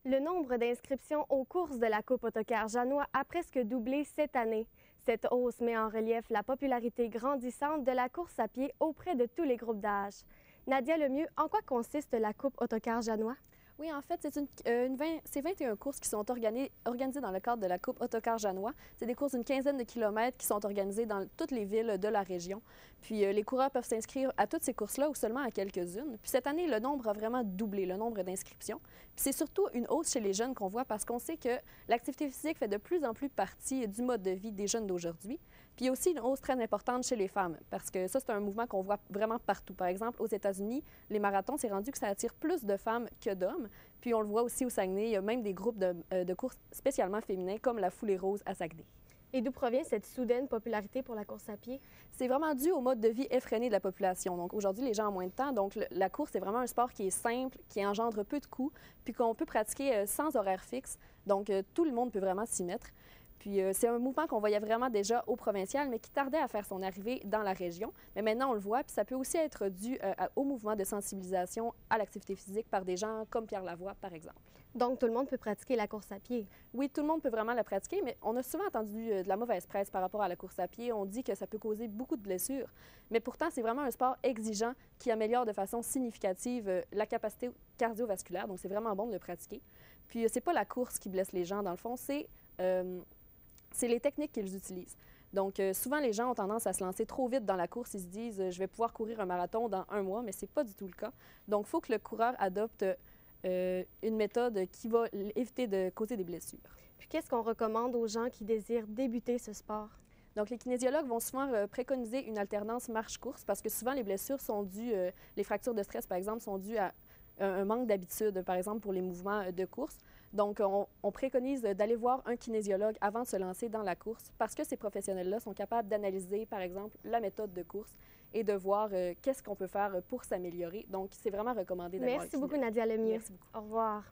Le nombre d'inscriptions aux courses de la Coupe Autocar Janois a presque doublé cette année. Cette hausse met en relief la popularité grandissante de la course à pied auprès de tous les groupes d'âge. Nadia Lemieux, en quoi consiste la Coupe Autocar Janois? Oui, en fait, c'est 21 courses qui sont organisées dans le cadre de la Coupe Autocar Janois. C'est des courses d'une quinzaine de kilomètres qui sont organisées dans toutes les villes de la région. Puis les coureurs peuvent s'inscrire à toutes ces courses-là ou seulement à quelques-unes. Puis cette année, le nombre a vraiment doublé, le nombre d'inscriptions. Puis c'est surtout une hausse chez les jeunes qu'on voit parce qu'on sait que l'activité physique fait de plus en plus partie du mode de vie des jeunes d'aujourd'hui. Puis il y a aussi une hausse très importante chez les femmes parce que ça, c'est un mouvement qu'on voit vraiment partout. Par exemple, aux États-Unis, les marathons, c'est rendu que ça attire plus de femmes que d'hommes. Puis on le voit aussi au Saguenay, il y a même des groupes de courses spécialement féminins comme la Foulée Rose à Saguenay. Et d'où provient cette soudaine popularité pour la course à pied? C'est vraiment dû au mode de vie effréné de la population. Donc aujourd'hui, les gens ont moins de temps. Donc la course, c'est vraiment un sport qui est simple, qui engendre peu de coûts, puis qu'on peut pratiquer sans horaire fixe. Donc tout le monde peut vraiment s'y mettre. Puis c'est un mouvement qu'on voyait vraiment déjà au provincial, mais qui tardait à faire son arrivée dans la région. Mais maintenant, on le voit, puis ça peut aussi être dû au mouvement de sensibilisation à l'activité physique par des gens comme Pierre Lavoie, par exemple. Donc tout le monde peut pratiquer la course à pied? Oui, tout le monde peut vraiment la pratiquer, mais on a souvent entendu de la mauvaise presse par rapport à la course à pied. On dit que ça peut causer beaucoup de blessures. Mais pourtant, c'est vraiment un sport exigeant qui améliore de façon significative la capacité cardiovasculaire. Donc c'est vraiment bon de le pratiquer. Puis c'est pas la course qui blesse les gens, dans le fond, c'est les techniques qu'ils utilisent. Donc, souvent, les gens ont tendance à se lancer trop vite dans la course. Ils se disent je vais pouvoir courir un marathon dans un mois, mais ce n'est pas du tout le cas. Donc, il faut que le coureur adopte une méthode qui va éviter de causer des blessures. Puis qu'est-ce qu'on recommande aux gens qui désirent débuter ce sport? Donc, les kinésiologues vont souvent préconiser une alternance marche-course parce que souvent, les blessures sont dues, les fractures de stress, par exemple, sont dues à un manque d'habitude, par exemple, pour les mouvements de course. Donc, on préconise d'aller voir un kinésiologue avant de se lancer dans la course parce que ces professionnels-là sont capables d'analyser, par exemple, la méthode de course et de voir qu'est-ce qu'on peut faire pour s'améliorer. Donc, c'est vraiment recommandé d'avoir un kinésiologue. Merci beaucoup, Nadia Lemieux. Merci beaucoup. Au revoir.